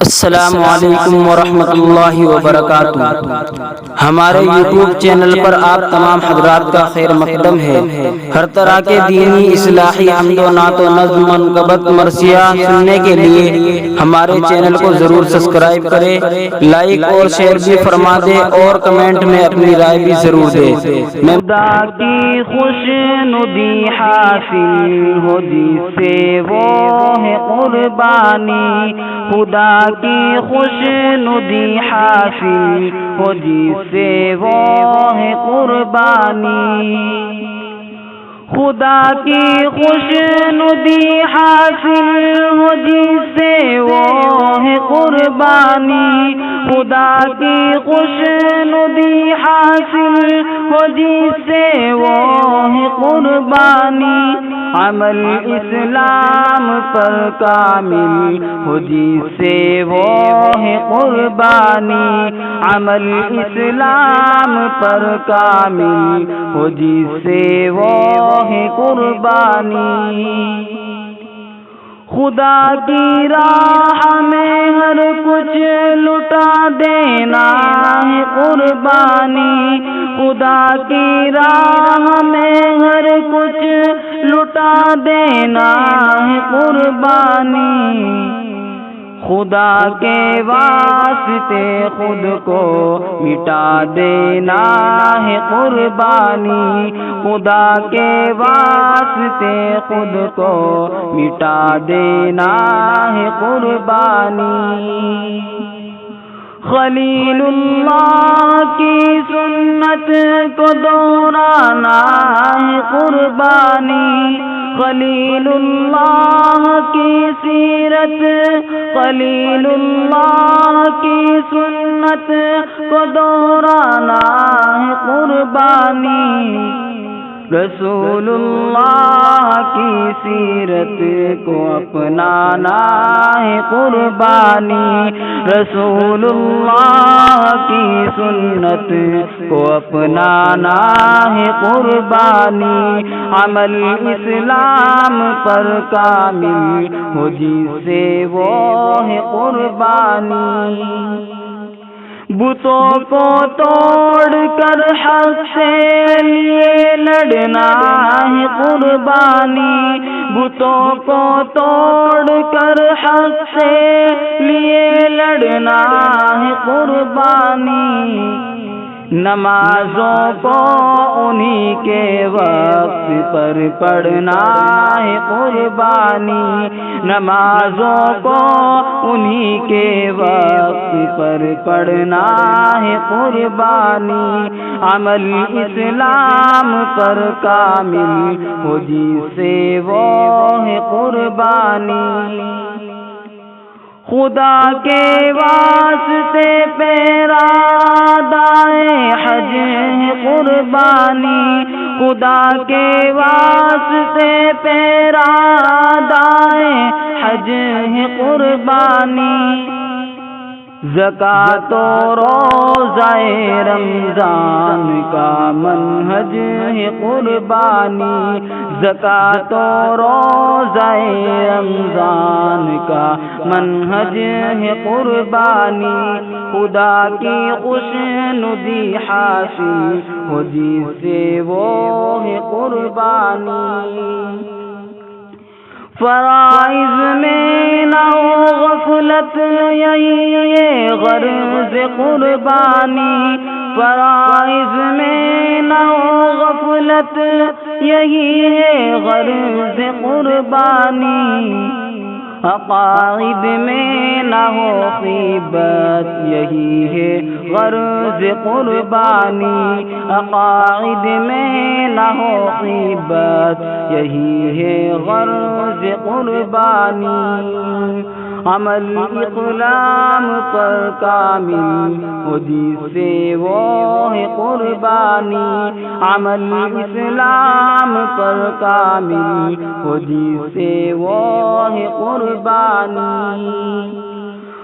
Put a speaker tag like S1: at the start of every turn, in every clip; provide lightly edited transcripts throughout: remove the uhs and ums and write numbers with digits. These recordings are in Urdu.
S1: السلام علیکم ورحمۃ اللہ وبرکاتہ۔ ہمارے یوٹیوب چینل پر آپ تمام حضرات کا خیر مقدم ہے۔ ہر طرح کے دینی اصلاحی حمد و نعت و نظم منقبت مرثیہ سننے کے لیے ہمارے چینل کو ضرور سبسکرائب کریں، لائک اور شیئر بھی فرما دیں اور کمنٹ میں اپنی رائے بھی ضرور دیں۔
S2: خدا کی خوشنودی حاصل ہو جس سے وہ ہے قربانی، خدا کی خوشنودی حاصل ہو جس سے وہ ہے قربانی، خدا کی خوشنودی حاصل ہو جس سے وہ ہے قربانی، خدا کی خوشنودی حاصل ہو جس سے وہ ہے قربانی، عمل اسلام پر کامل ہو جس سے وہ ہے قربانی، عمل اسلام پر کامل ہو جس سے وہ ہے قربانی، خدا کی راہ میں ہر کچھ لٹا دینا ہے قربانی، خدا کی راہ میں ہر کچھ لٹا دینا ہے قربانی، خدا کے واسطے خود کو مٹا دینا ہے قربانی، خدا کے واسطے خود کو مٹا دینا ہے قربانی، خلیل اللہ کی سنت کو دہرانا ہے قربانی، خلیل اللہ کی سیرت، خلیل اللہ کی سنت کو دہرانا ہے قربانی، رسول اللہ کی سیرت کو اپنانا ہے قربانی، رسول اللہ کی سنت کو اپنانا ہے قربانی، عمل اسلام پر کامل ہو جس سے وہ ہے قربانی، بتوں کو توڑ کر حق سے لیے لڑنا ہے قربانی، بتوں کو توڑ کر حق سے لیے لڑنا ہے قربانی، نمازوں کو انہی کے وقت پر پڑھنا ہے قربانی، نمازوں کو انہی کے وقت پر پڑھنا ہے قربانی، عمل اسلام پر کامل ہو جس سے وہ ہے قربانی، خدا کے واسطے پیرا دائے حج ہے قربانی، خدا کے واسطے پیرا دائے حج ہے قربانی، زکوٰۃ و روزہ رمضان کا منہج ہے قربانی، زکوٰۃ و روزہ رمضان کا منہج ہے قربانی، خدا کی خوشنودی حاصل ہو جس سے وہ ہے قربانی، فرائض میں نہ ہو غفلت یہی ہے غرض قربانی، فرائض میں نہ ہو غفلت یہی ہے غرض قربانی، عقائد میں نہ ہو غیبت یہی ہے غرض قربانی، عقائد میں نہ ہو غیبت یہی ہے غرض قربانی، عمل اسلام پر کامل ہو جس سے وہ ہے قربانی، عمل اسلام پر کامل ہو جس سے وہ ہے قربانی،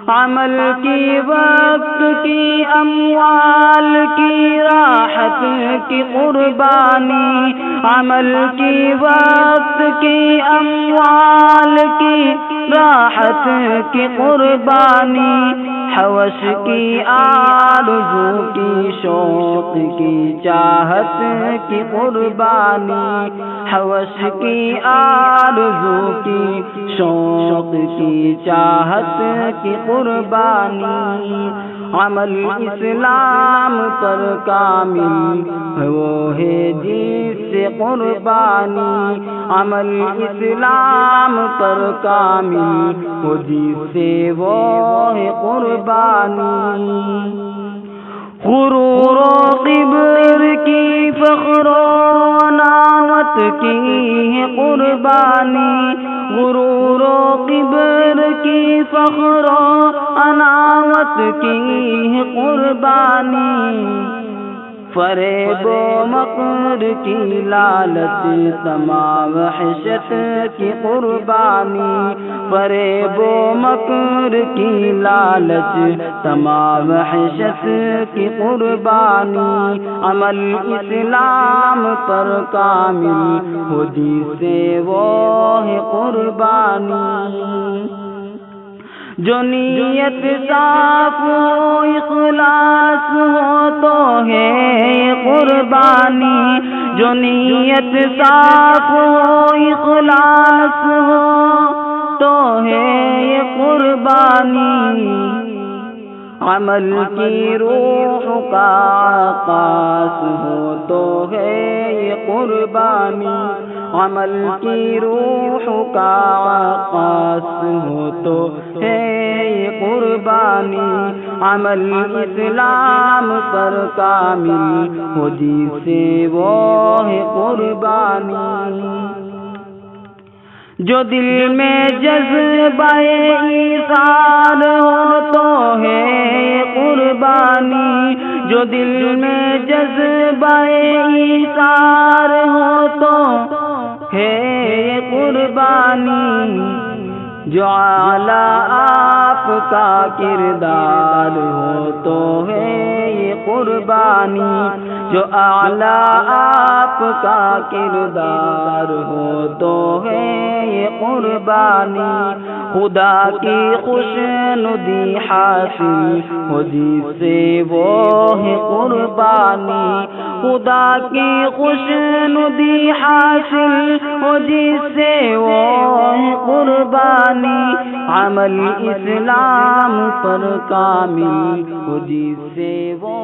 S2: عمل کی وقت کی اموال کی راحت کی قربانی، عمل کی وقت کی اموال کی راحت کی قربانی، حوث کی آرزو کی شوق کی چاہت کی قربانی، حوث کی آرزو کی شوق کی چاہت کی قربانی، عمل اسلام پر کامل وہ ہے جس سے قربانی، عمل اسلام پر کامل وہ جس سے وہ ہے قربانی، غرور و کبر کی فخر و عناوت کی ہے قربانی، غرور و کبر کی فخر و عناوت کی ہے قربانی، فریب و مکر کی لالچ طمع وحشت کی قربانی، فریب و مکر کی لالچ طمع وحشت کی قربانی، عمل اسلام پر کامل ہو جس سے وہ ہے قربانی، جو نیت صاف ہو اخلاص ہو تو ہے یہ قربانی، جو نیت صاف ہو اخلاص ہو تو ہے یہ قربانی، عمل کی روح کا عکاس ہو تو ہے یہ قربانی، عمل کی روح کا عکاس ہو تو ہے یہ قربانی، عمل اسلام پر کامل ہو جس سے وہ ہے قربانی، جو دل میں جذبہ ایثار ہو تو ہے یہ قربانی، جو دل میں جذبہ ایثار ہو تو ہے یہ قربانی، جو اعلیٰ آپ کا کردار ہو تو ہے یہ قربانی، جو اعلیٰ آپ کا کردار ہو تو ہے یہ قربانی، خدا کی خوشنودی حاصل ہو جس سے وہ ہے قربانی، خدا کی خوشنودی حاصل ہو جس سے وہ ہے قربانی، عمل اسلام پر کامل ہو جس سے وہ